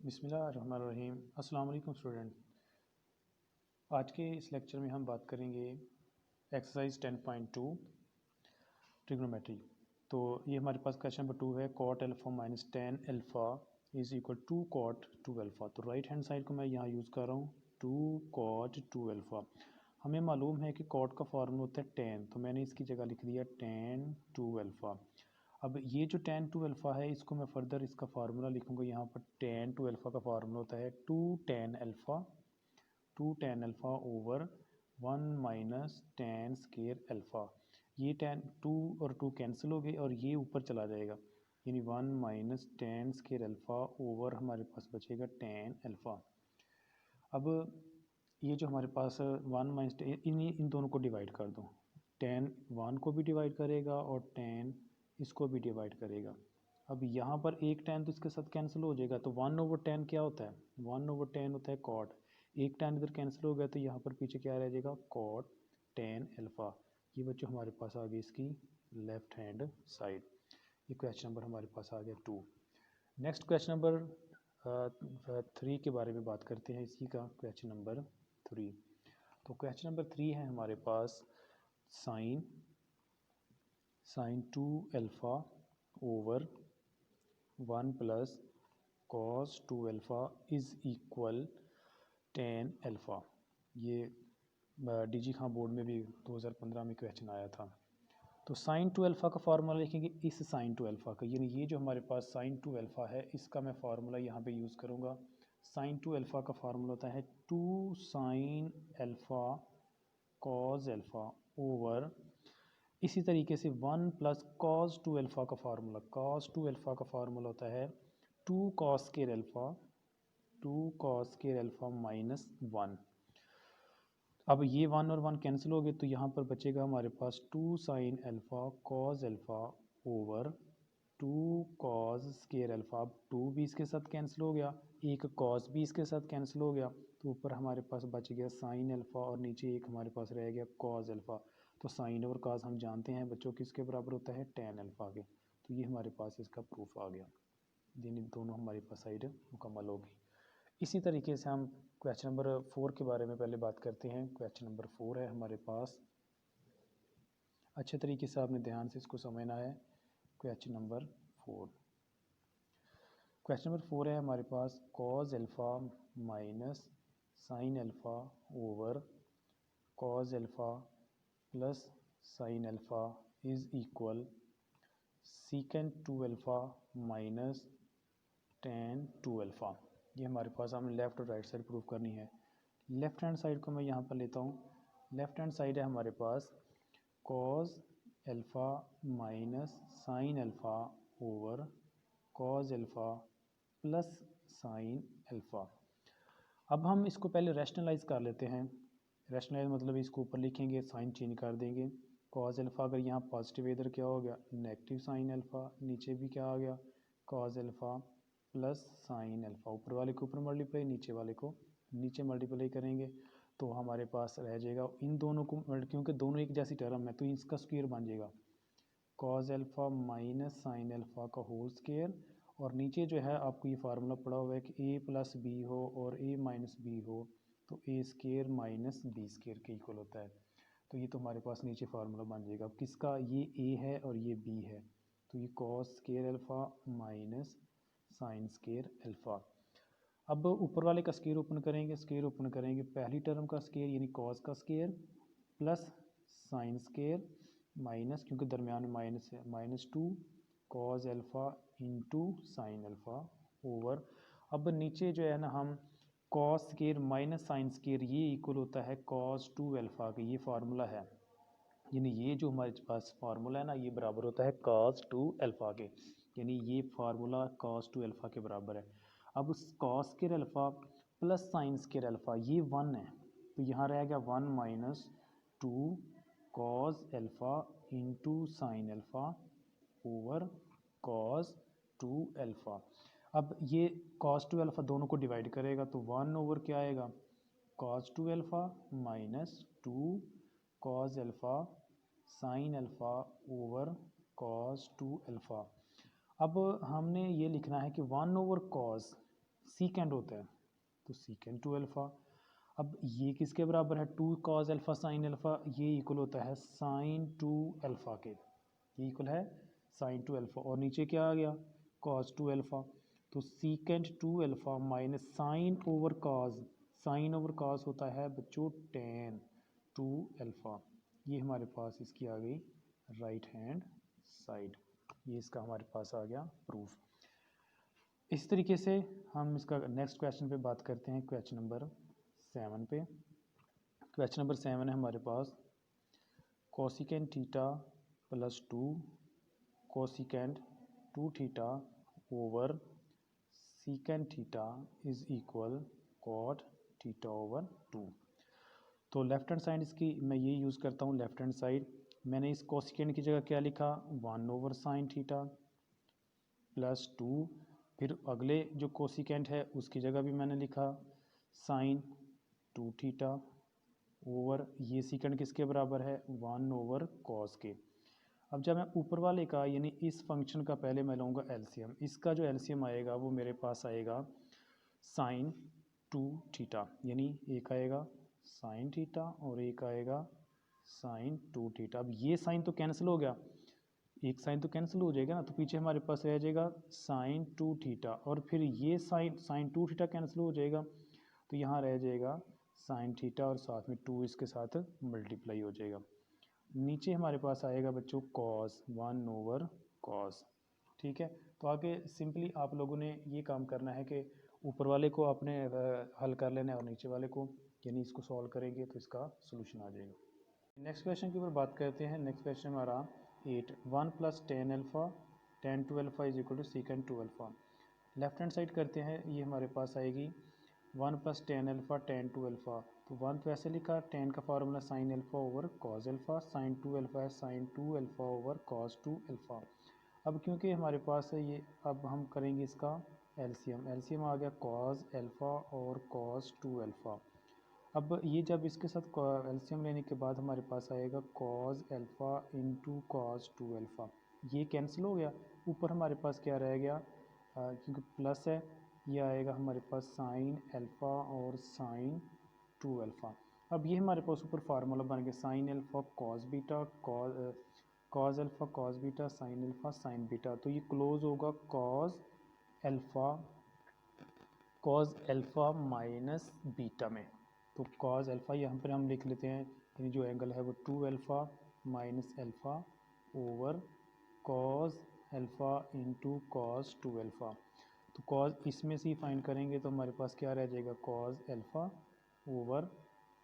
बिस्मिल्लाहिर्रहमानिर्रहीम। अस्सलाम वालेकुम स्टूडेंट। आज के इस लेक्चर में हम बात करेंगे एक्सरसाइज 10.2 ट्रिग्नोमेट्री। तो ये हमारे पास क्वेश्चन नंबर 2 है, cot alpha minus tan alpha is equal to cot 2 alpha. तो राइट हैंड साइड को मैं यहाँ यूज़ कर रहा हूँ 2 कॉट 2 अल्फ़ा। हमें मालूम है कि कॉट का फार्मूला होता है टेन, तो मैंने इसकी जगह लिख दिया टेन 2 अल्फ़ा। अब ये जो टेन टू अल्फ़ा है इसको मैं फर्दर इसका फार्मूला लिखूँगा। यहाँ पर टेन टू अल्फ़ा का फार्मूला होता है two tan alpha over one minus tan square alpha. ये टेन टू और टू कैंसिल हो गए और ये ऊपर चला जाएगा, यानी one minus tan square alpha over हमारे पास बचेगा टेन अल्फ़ा। अब ये जो हमारे पास वन माइनस इन दोनों को डिवाइड कर दो, टेन वन को भी डिवाइड करेगा और टेन इसको भी डिवाइड करेगा। अब यहाँ पर एक टेन तो इसके साथ कैंसिल हो जाएगा, तो वन ओवर टेन क्या होता है, वन ओवर टेन होता है कॉट। एक टेन इधर कैंसिल हो गया तो यहाँ पर पीछे क्या रह जाएगा, कॉट टेन अल्फ़ा। ये बच्चों हमारे पास आ गई इसकी लेफ्ट हैंड साइड। ये क्वेश्चन नंबर हमारे पास आ गया 2। नेक्स्ट क्वेश्चन नंबर 3 के बारे में बात करते हैं, इसी का क्वेश्चन नंबर 3। तो क्वेश्चन नंबर 3 है हमारे पास sine 2 alpha over one plus cos 2 alpha is equal tan alpha. ये डीजी खां बोर्ड में भी 2015 में क्वेश्चन आया था। तो साइन 2 अल्फ़ा का फार्मूला लिखेंगे इस साइन 2 अल्फ़ा का, यानी ये जो हमारे पास साइन 2 अल्फ़ा है इसका मैं फार्मूला यहाँ पे यूज़ करूँगा। साइन 2 अल्फ़ा का फार्मूला होता है 2 sign alpha cos alpha over, इसी तरीके से वन प्लस कॉस 2 अल्फ़ा का फार्मूला, कॉस 2 अल्फ़ा का फार्मूला होता है 2 cos square alpha, 2 cos square alpha minus 1। अब ये वन और वन कैंसिल हो गए तो यहाँ पर बचेगा हमारे पास 2 sign alpha cos alpha over 2 cos square alpha. अब 2 भी इसके साथ कैंसिल हो गया, एक कॉस भी इसके साथ कैंसिल हो गया, तो ऊपर हमारे पास बच गया साइन अल्फ़ा और नीचे एक हमारे पास रह गया कॉस अल्फ़ा। तो साइन और कॉस हम जानते हैं बच्चों किसके बराबर होता है, टेन अल्फ़ा के। तो ये हमारे पास इसका प्रूफ आ गया, यानी दोनों हमारे पास साइड मुकम्मल हो गई। इसी तरीके से हम क्वेश्चन नंबर 4 के बारे में पहले बात करते हैं। क्वेश्चन नंबर 4 है हमारे पास, अच्छे तरीके से आपने ध्यान से इसको समझना है। क्वेश्चन नंबर 4, क्वेश्चन नंबर 4 है हमारे पास cos alpha minus sine alpha over cos alpha plus sine alpha is equal secant 2 alpha minus tan 2 alpha. ये हमारे पास हमने लेफ़्ट और राइट साइड प्रूव करनी है। लेफ़्ट हैंड साइड को मैं यहाँ पर लेता हूँ। लेफ़्ट हैंड साइड है हमारे पास cos alpha minus sine alpha over cos alpha plus sine alpha. अब हम इसको पहले रैशनलाइज़ कर लेते हैं। रैशनलाइज मतलब इसको ऊपर लिखेंगे, साइन चेंज कर देंगे। कॉस अल्फ़ा अगर यहाँ पॉजिटिव, इधर क्या हो गया नेगेटिव साइन अल्फ़ा, नीचे भी क्या आ गया cos alpha plus sine alpha. ऊपर वाले को ऊपर मल्टीप्लाई, नीचे वाले को नीचे मल्टीप्लाई करेंगे तो हमारे पास रह जाएगा इन दोनों को, क्योंकि दोनों एक जैसी टर्म है तो इसका स्क्वायर बन जाएगा cos alpha minus sine alpha का होल स्क्वायर। और नीचे जो है आपको ये फार्मूला पड़ा हुआ है कि ए प्लस बी हो और ए माइनस बी हो तो ए स्क्वायर माइनस बी स्क्वायर के इक्वल होता है। तो ये तो हमारे पास नीचे फार्मूला बन जाएगा। अब किसका, ये ए है और ये बी है, तो ये cos square alpha minus sine square alpha. अब ऊपर वाले का स्क्वायर ओपन करेंगे, स्क्वायर ओपन करेंगे, पहली टर्म का स्क्वायर यानी कॉस का square plus sine square minus, क्योंकि दरमियान में माइनस है, minus 2 cos alpha into sine alpha over. अब नीचे जो है ना हम cos square minus sine square ये इक्वल होता है कॉस 2 अल्फ़ा का, ये फार्मूला है, यानी ये जो हमारे पास फार्मूला है ना ये बराबर होता है कॉस 2 अल्फ़ा के, यानी ये फार्मूला कॉस 2 अल्फ़ा के बराबर है। अब cos square alpha plus sine square alpha ये 1 है, तो यहाँ रह गया 1 minus 2 cos alpha into sine alpha over cos 2 alpha. अब ये कॉस 2 अल्फ़ा दोनों को डिवाइड करेगा तो 1 ओवर क्या आएगा cos 2 alpha minus 2 cos alpha sign alpha over cos 2 alpha. अब हमने ये लिखना है कि 1 ओवर कॉस सीकेंड होता है, तो सीकेंड 2 अल्फ़ा। अब ये किसके बराबर है, 2 कॉस अल्फ़ा साइन अल्फ़ा, ये इक्वल होता है साइन 2 अल्फ़ा के, ये इक्वल है साइन 2 अल्फ़ा। और नीचे क्या आ गया, कॉस 2 अल्फ़ा। तो secant 2 alpha minus sine over cos, sine over cos होता है बच्चों टेन 2 अल्फ़ा। ये हमारे पास इसकी आ गई राइट हैंड साइड, ये इसका हमारे पास आ गया प्रूफ। इस तरीके से हम इसका नेक्स्ट क्वेश्चन पे बात करते हैं, क्वेश्चन नंबर 7 पे। क्वेश्चन नंबर 7 है हमारे पास cosecant theta plus 2 cosecant 2 theta over secant theta is equal cot theta over 2। तो लेफ्ट हैंड साइड इसकी मैं ये यूज़ करता हूँ, लेफ्ट हैंड साइड मैंने इस कोसिकेंड की जगह क्या लिखा, 1 ओवर साइन थीटा प्लस 2, फिर अगले जो कोसिकेंड है उसकी जगह भी मैंने लिखा साइन 2 थीटा ओवर, ये सीकेंड किसके बराबर है, 1 ओवर कॉस के। अब जब मैं ऊपर वाले का यानी इस फंक्शन का पहले मैं लूँगा एलसीएम, इसका जो एलसीएम आएगा वो मेरे पास आएगा साइन 2 थीटा, यानी एक आएगा साइन थीटा और एक आएगा साइन 2 थीटा। अब ये साइन तो कैंसिल हो गया, एक साइन तो कैंसिल हो जाएगा ना, तो पीछे हमारे पास रह जाएगा साइन 2 थीटा, और फिर ये साइन 2 थीटा कैंसिल हो जाएगा, तो यहाँ रह जाएगा साइन थीटा और साथ में 2 इसके साथ मल्टीप्लाई हो जाएगा। नीचे हमारे पास आएगा बच्चों कॉस 1 ओवर कॉस। ठीक है, तो आगे सिंपली आप लोगों ने ये काम करना है कि ऊपर वाले को आपने हल कर लेना है और नीचे वाले को, यानी इसको सॉल्व करेंगे तो इसका सोल्यूशन आ जाएगा। नेक्स्ट क्वेश्चन के ऊपर बात करते हैं। नेक्स्ट क्वेश्चन हमारा 8 1 plus tan alpha tan 2 alpha is equal to secant 2 alpha. Left hand side करते हैं, ये हमारे पास आएगी 1 plus tan alpha tan 2 alpha. तो 1 तो ऐसे लिखा, टेन का formula sine alpha over cos alpha, sine 2 alpha है sine 2 alpha over cos 2 alpha. अब क्योंकि हमारे पास है ये, अब हम करेंगे इसका एलसीएम, एलसीएम आ गया कॉस अल्फ़ा और कॉस 2 अल्फ़ा। अब ये जब इसके साथ एलसीएम लेने के बाद हमारे पास आएगा cos alpha into cos 2 alpha, ये कैंसिल हो गया। ऊपर हमारे पास क्या रह गया, क्योंकि प्लस है, ये आएगा हमारे पास साइन अल्फ़ा और साइन 2 अल्फ़ा। अब ये हमारे पास ऊपर फार्मूला बन गया sign alpha cos beta cos alpha cos beta sine alpha sine beta. तो ये क्लोज होगा कॉस अल्फ़ा माइनस बीटा में। तो कॉस अल्फ़ा यहाँ पर हम लिख लेते हैं, यानी जो एंगल है वो 2 alpha minus alpha over cos alpha into cos 2 alpha. तो कॉस इसमें से ही फाइंड करेंगे तो हमारे पास क्या रह जाएगा, cos alpha over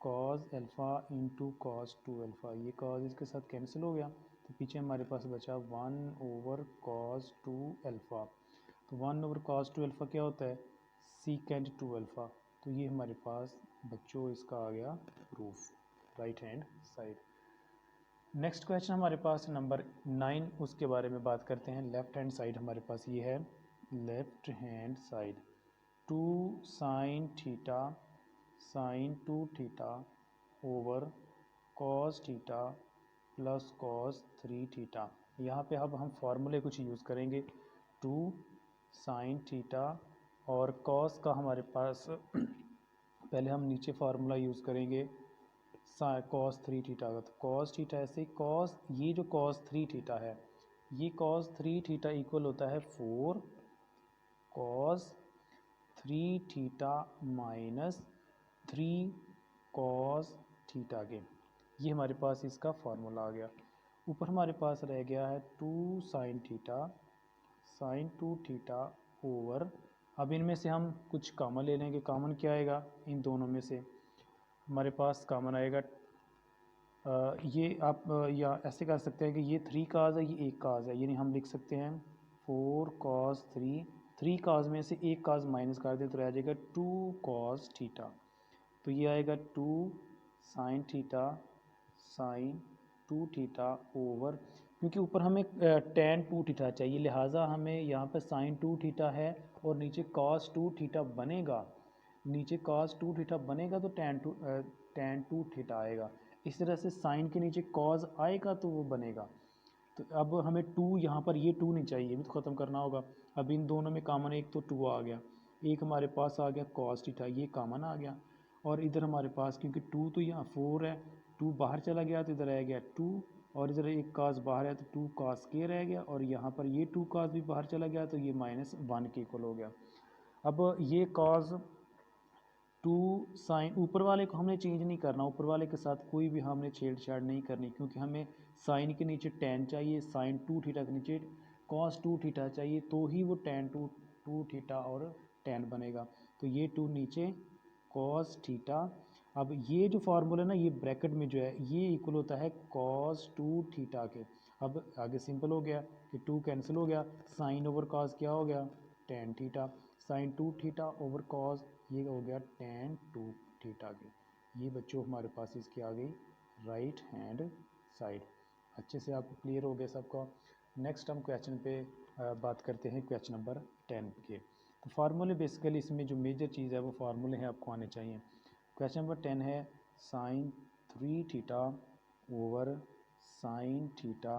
cos alpha into cos 2 alpha. ये कॉस इसके साथ कैंसिल हो गया, तो पीछे हमारे पास बचा 1 ओवर कॉस 2 अल्फ़ा। तो 1 ओवर कॉस 2 अल्फ़ा क्या होता है, सीकेंड 2 अल्फ़ा। तो ये हमारे पास बच्चों इसका आ गया proof right hand side. Next question हमारे पास नंबर 9, उसके बारे में बात करते हैं। लेफ्ट हैंड साइड हमारे पास ये है, left hand side 2 sine theta sine 2 theta over cos theta plus cos 3 theta. यहाँ पे अब हम फार्मूले कुछ यूज़ करेंगे, 2 साइन थीटा और कॉस का हमारे पास पहले हम नीचे फार्मूला यूज़ करेंगे कॉस 3 थीटा का। तो कॉस थीटा ऐसे, कॉस ये जो कॉस 3 थीटा है, ये कॉस 3 थीटा इक्वल होता है 4 cos 3 theta minus 3 cos theta के। ये हमारे पास इसका फार्मूला आ गया। ऊपर हमारे पास रह गया है 2 sine theta sine 2 theta over, अब इनमें से हम कुछ कॉमन ले लेंगे। कॉमन क्या आएगा, इन दोनों में से हमारे पास कॉमन आएगा, ये आप या ऐसे कर सकते हैं कि ये 3 काज है, ये एक काज है, यानी हम लिख सकते हैं 4 कॉस 3 काज में से एक काज माइनस कर दें तो रह जाएगा 2 कॉस थीटा। तो ये आएगा 2 sine theta sine 2 theta over, क्योंकि ऊपर हमें टेन 2 थीटा चाहिए, लिहाजा हमें यहाँ पर साइन 2 थीटा है और नीचे कॉस 2 थीटा बनेगा, नीचे कॉस 2 थीटा बनेगा तो टेन 2 थीटा आएगा। इस तरह से साइन के नीचे कॉस आएगा तो वो बनेगा। तो अब हमें 2 यहाँ पर, ये 2 नहीं चाहिए, भी तो ख़त्म करना होगा। अब इन दोनों में कॉमन एक तो 2 आ गया, एक हमारे पास आ गया कॉस थीटा, ये कॉमन आ गया, और इधर हमारे पास क्योंकि 2 तो यहाँ 4 है, 2 बाहर चला गया तो इधर रह गया 2, और इधर एक कास बाहर है तो 2 कास के रह गया, और यहाँ पर ये 2 कास भी बाहर चला गया तो ये -1 के इक्वल हो गया। अब ये कॉस 2 साइन, ऊपर वाले को हमने चेंज नहीं करना, ऊपर वाले के साथ कोई भी हमने छेड़छाड़ नहीं करनी, क्योंकि हमें साइन के नीचे टेन चाहिए, साइन 2 थीटा के नीचे कॉस 2 थीटा चाहिए, तो ही वो टेन 2 थीटा और टेन बनेगा। तो ये 2 नीचे कॉस थीटा। अब ये जो फार्मूला है ना, ये ब्रैकेट में जो है ये इक्वल होता है कॉस 2 थीटा के। अब आगे सिंपल हो गया कि 2 कैंसिल हो गया, साइन ओवर कॉस क्या हो गया, tan theta, sine 2 theta over cos ये हो गया टेन 2 थीटा की। ये बच्चों हमारे पास इसकी आ गई राइट हैंड साइड। अच्छे से आपको क्लियर हो गया सबका। नेक्स्ट हम क्वेश्चन पे बात करते हैं, क्वेश्चन नंबर 10 के। तो फार्मूले बेसिकली इसमें जो मेजर चीज़ है वो फार्मूले हैं आपको आने चाहिए। क्वेश्चन नंबर 10 है sine 3 theta over sine theta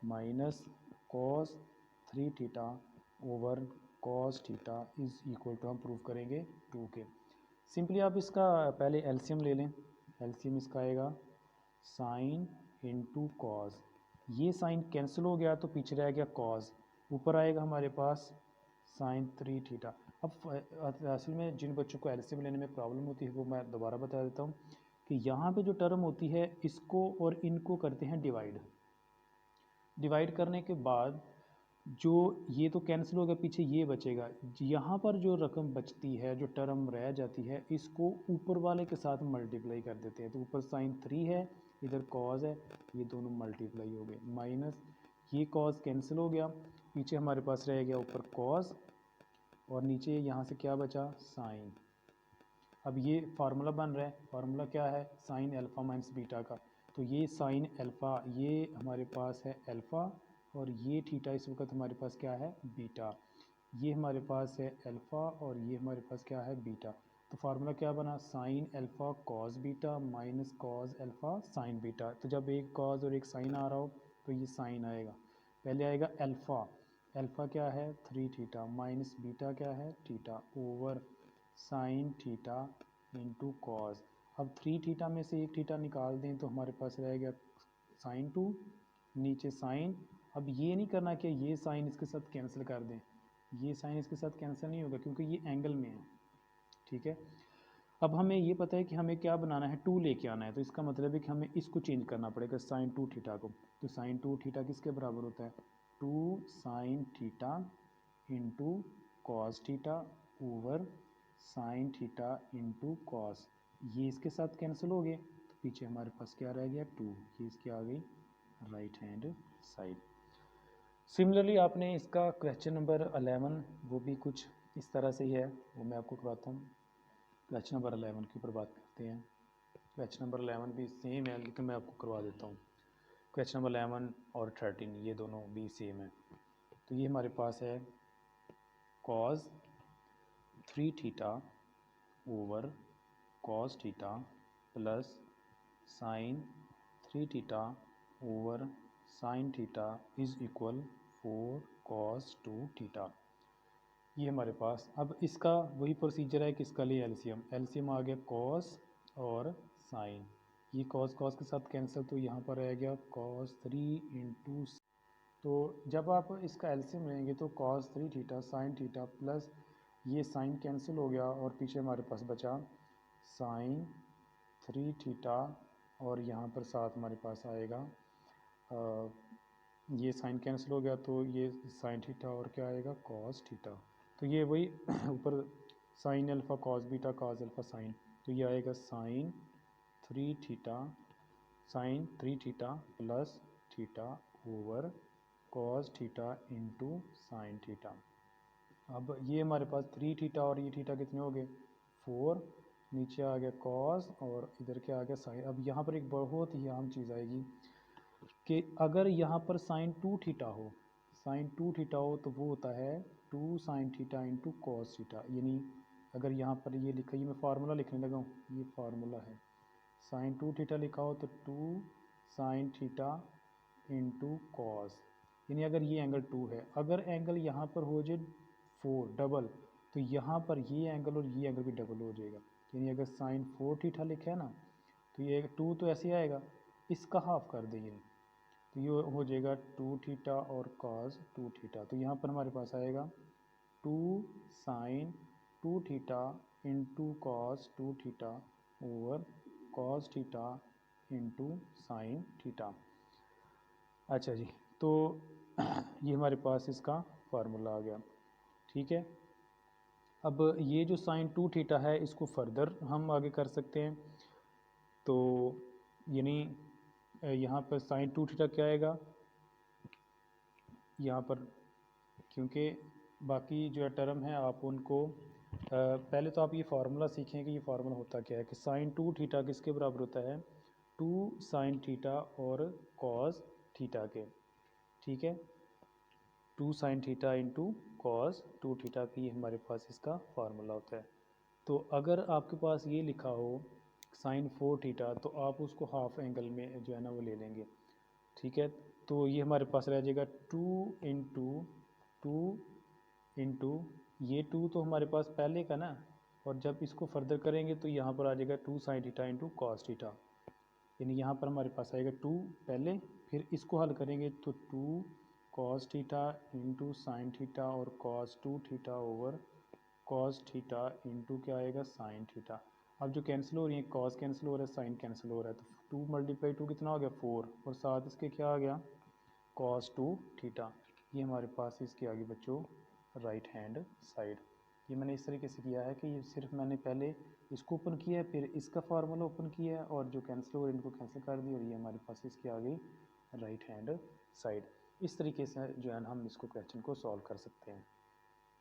minus cos 3 theta over cos theta is equal to, हम प्रूव करेंगे 2 के। सिंपली आप इसका पहले एलसीएम ले लें। एलसीएम इसका आएगा साइन इंटू कॉस, ये साइन कैंसिल हो गया तो पीछे रह गया कॉस, ऊपर आएगा हमारे पास साइन 3 थीटा। अब असल में जिन बच्चों को एलसीएम लेने में प्रॉब्लम होती है वो मैं दोबारा बता देता हूँ कि यहाँ पे जो टर्म होती है इसको और इनको करते हैं डिवाइड। डिवाइड करने के बाद जो ये तो कैंसिल हो गया, पीछे ये बचेगा, यहाँ पर जो रकम बचती है, जो टर्म रह जाती है, इसको ऊपर वाले के साथ मल्टीप्लाई कर देते हैं। तो ऊपर साइन 3 है, इधर कॉस है, ये दोनों मल्टीप्लाई हो गए, माइनस ये कॉस कैंसिल हो गया, पीछे हमारे पास रह गया ऊपर कॉस, और नीचे यहाँ से क्या बचा, साइन। अब ये फार्मूला बन रहा है, फार्मूला क्या है, साइन अल्फ़ा माइनस बीटा का। तो ये साइन अल्फ़ा ये हमारे पास है अल्फ़ा, और ये थीटा इस वक्त हमारे पास क्या है, बीटा। ये हमारे पास है अल्फ़ा और ये हमारे पास क्या है, बीटा। तो फार्मूला क्या बना, sign alpha cos beta minus cos alpha sign beta. तो जब एक कॉस और एक साइन आ रहा हो तो ये साइन आएगा। पहले आएगा अल्फ़ा, अल्फ़ा क्या है 3 थीटा माइनस बीटा क्या है theta over sine theta into cos. अब 3 थीटा में से एक थीटा निकाल दें तो हमारे पास रह गया साइन 2, नीचे साइन। अब ये नहीं करना कि ये साइन इसके साथ कैंसिल कर दें, ये साइन इसके साथ कैंसिल नहीं होगा क्योंकि ये एंगल में है, ठीक है। अब हमें ये पता है कि हमें क्या बनाना है, 2 लेके आना है, तो इसका मतलब है कि हमें इसको चेंज करना पड़ेगा साइन 2 थीटा को। तो साइन 2 थीटा किसके बराबर होता है, 2 sine theta into cos theta over sine theta into cos. ये इसके साथ कैंसिल हो गए तो पीछे हमारे पास क्या रह गया 2, ये इसकी आ गई राइट हैंड साइड। सिमिलरली आपने इसका क्वेश्चन नंबर 11 वो भी कुछ इस तरह से ही है, वो मैं आपको करवाता हूँ। क्वेश्चन नंबर 11 के ऊपर बात करते हैं। क्वेश्चन नंबर 11 भी सेम है लेकिन मैं आपको करवा देता हूँ। क्वेश्चन नंबर 11 और 13 ये दोनों भी सेम है। तो ये हमारे पास है cos 3 theta over cos theta plus sign 3 theta over sine theta is equal 4 cos 2 theta. ये हमारे पास, अब इसका वही प्रोसीजर है कि इसका लिए एलसीएम। एलसीएम आ गया कॉस और साइन, ये कॉस कॉस के साथ कैंसिल, तो यहाँ पर रह गया कॉस 3 इंटू। तो जब आप इसका एलसीएम लेंगे तो cos 3 theta sine theta plus ये साइन कैंसिल हो गया और पीछे हमारे पास बचा साइन 3 थीटा, और यहाँ पर साथ हमारे पास आएगा ये साइन कैंसिल हो गया तो ये साइन थीटा और क्या आएगा कॉस थीटा। तो ये वही ऊपर sine alpha cos beta cos alpha sine, तो ये आएगा sine 3 theta sine 3 theta plus theta over cos theta into sine theta. अब ये हमारे पास 3 थीटा और ये थीटा कितने हो गए 4, नीचे आ गया कॉस और इधर क्या आ गया साइन। अब यहाँ पर एक बहुत ही अहम चीज़ आएगी कि अगर यहाँ पर साइन 2 थीटा हो, साइन 2 थीटा हो तो वो होता है 2 sine theta into cos theta. यानी अगर यहाँ पर ये लिखा, ये मैं फार्मूला लिखने लगा हूँ, ये फार्मूला है, साइन 2 थीटा लिखा हो तो 2 साइन थीटा इंटू कॉस। यानी अगर ये एंगल 2 है, अगर एंगल यहाँ पर हो जाए 4 डबल, तो तो यहाँ पर ये एंगल और ये एंगल भी डबल हो जाएगा। यानी अगर साइन 4 थीटा लिखा है ना, तो ये 2 तो ऐसे आएगा, इसका हाफ कर देंगे तो ये हो जाएगा 2 थीटा और कॉस 2 थीटा। तो यहाँ पर हमारे पास आएगा 2 sine 2 theta into cos 2 theta over cos theta into sine theta. अच्छा जी, तो ये हमारे पास इसका फार्मूला आ गया। ठीक है, अब ये जो साइन 2 थीटा है इसको फर्दर हम आगे कर सकते हैं। तो यानी यहाँ पर साइन 2 थीटा क्या आएगा यहाँ पर, क्योंकि बाकी जो है टर्म है आप उनको पहले तो आप ये फार्मूला सीखें कि ये फार्मूला होता क्या है कि साइन 2 थीटा किसके बराबर होता है, 2 साइन थीटा और कॉस थीटा के। ठीक है, 2 sine theta into cos 2 theta की हमारे पास इसका फार्मूला होता है। तो अगर आपके पास ये लिखा हो साइन 4 थीटा तो आप उसको हाफ एंगल में जो है ना वो ले लेंगे। ठीक है, तो ये हमारे पास रह जाएगा 2 इंटू ये 2 तो हमारे पास पहले का ना, और जब इसको फर्दर करेंगे तो यहाँ पर आ जाएगा 2 sine theta into cos theta. यानी यहाँ पर हमारे पास आएगा 2 पहले, फिर इसको हल करेंगे तो 2 cos theta into sine theta और cos 2 theta over cos theta into क्या आएगा साइन थीटा। अब जो कैंसिल हो रही है, कॉस कैंसिल हो रहा है, साइन कैंसिल हो रहा है, तो 2 मल्टीप्लाई 2 कितना हो गया 4, और साथ इसके क्या आ गया कॉस 2 थीटा। ये हमारे पास इसके आगे बच्चों राइट हैंड साइड। ये मैंने इस तरीके से किया है कि ये सिर्फ मैंने पहले इसको ओपन किया है, फिर इसका फार्मूला ओपन किया है, और जो कैंसिल हो रहा है इनको कैंसिल कर दिया, और ये हमारे पास इसके आगे राइट हैंड साइड। इस तरीके से जो है हम इसको क्वेश्चन को सॉल्व कर सकते हैं।